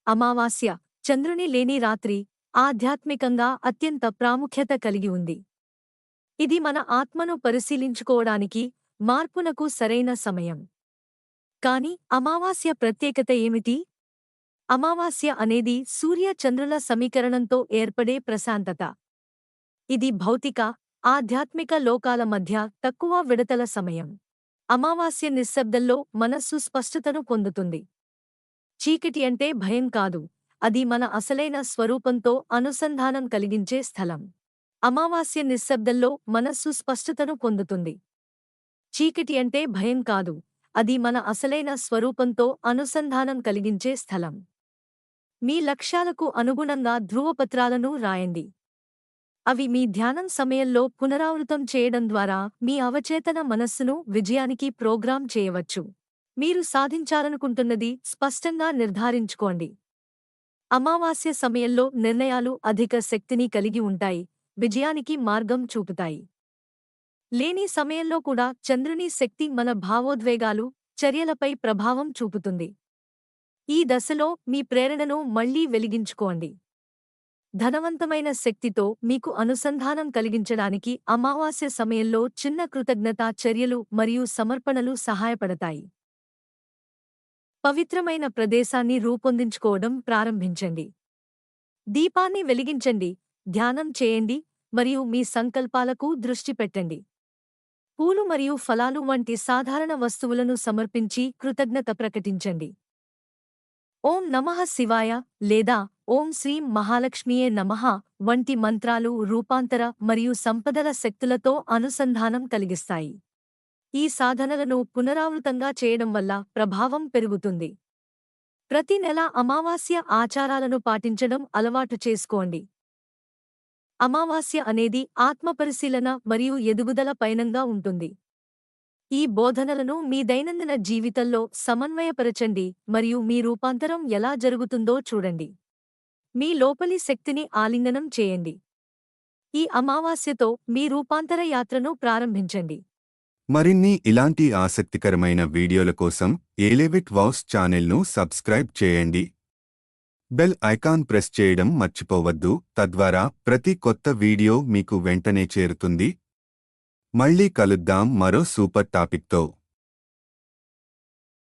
అమావాస్య చంద్రుని లేని రాత్రి ఆధ్యాత్మికంగా అత్యంత ప్రాముఖ్యత కలిగి ఉంది. ఇది మన ఆత్మను పరిశీలించుకోవడానికి, మార్పునకు సరైన సమయం. కాని అమావాస్య ప్రత్యేకత ఏమిటి? అమావాస్య అనేది సూర్య చంద్రుల సమీకరణంతో ఏర్పడే ప్రశాంతత. ఇది భౌతిక, ఆధ్యాత్మిక లోకాల మధ్య తక్కువ విడతల సమయం. అమావాస్య నిశ్శబ్దంలో మనస్సు స్పష్టతను పొందుతుంది. చీకటి అంటే భయం కాదు, అది మన అసలైన స్వరూపంతో అనుసంధానం కలిగించే స్థలం. అమావాస్య నిశ్శబ్దంలో మనస్సు స్పష్టతను పొందుతుంది. చీకటి అంటే భయం కాదు, అది మన అసలైన స్వరూపంతో అనుసంధానం కలిగించే స్థలం. మీ లక్ష్యాలకు అనుగుణంగా ధృవపత్రాలను రాయండి. అవి మీ ధ్యానం సమయంలో పునరావృతం చేయడం ద్వారా మీ అవచేతన మనస్సును విజయానికి ప్రోగ్రాం చేయవచ్చు. మీరు సాధించాలనుకుంటున్నది స్పష్టంగా నిర్ధారించుకోండి. అమావాస్య సమయంలో నిర్ణయాలు అధిక శక్తిని కలిగి ఉంటాయి, విజయానికి మార్గం చూపుతాయి. లేని సమయంలో కూడా చంద్రుని శక్తి మన భావోద్వేగాలు, చర్యలపై ప్రభావం చూపుతుంది. ఈ దశలో మీ ప్రేరణను మళ్లీ వెలిగించుకోండి. ధనవంతమైన శక్తితో మీకు అనుసంధానం కలిగించడానికి అమావాస్య సమయంలో చిన్న కృతజ్ఞతా చర్యలు మరియు సమర్పణలు సహాయపడతాయి. పవిత్రమైన ప్రదేశాన్ని రూపొందించుకోవడం ప్రారంభించండి. దీపాన్ని వెలిగించండి, ధ్యానం చేయండి మరియు మీ సంకల్పాలకు దృష్టి పెట్టండి. పూలు మరియు ఫలాలు వంటి సాధారణ వస్తువులను సమర్పించి కృతజ్ఞత ప్రకటించండి. ఓం నమః శివాయ లేదా ఓం శ్రీం మహాలక్ష్మియే నమః వంటి మంత్రాలు రూపాంతర మరియు సంపదల శక్తులతో అనుసంధానం కలిగిస్తాయి. ఈ సాధనలను పునరావృతంగా చేయడం వల్ల ప్రభావం పెరుగుతుంది. ప్రతి నెల అమావాస్య ఆచారాలను పాటించడం అలవాటు చేసుకోండి. అమావాస్య అనేది ఆత్మపరిశీలన మరియు ఎదుగుదల పయనంగా ఉంటుంది. ఈ బోధనలను మీ దైనందిన జీవితంలో సమన్వయపరచండి మరియు మీ రూపాంతరం ఎలా జరుగుతుందో చూడండి. మీ లోపలి శక్తిని ఆలింగనం చేయండి. ఈ అమావాస్యతో మీ రూపాంతర యాత్రను ప్రారంభించండి. మరిన్ని ఇలాంటి ఆసక్తికరమైన వీడియోల కోసం ఎలివిట్ వావ్స్ ఛానెల్ను సబ్స్క్రైబ్ చేయండి. బెల్ ఐకాన్ ప్రెస్ చేయడం మర్చిపోవద్దు, తద్వారా ప్రతి కొత్త వీడియో మీకు వెంటనే చేరుతుంది. మళ్ళీ కలుద్దాం మరో సూపర్ టాపిక్తో.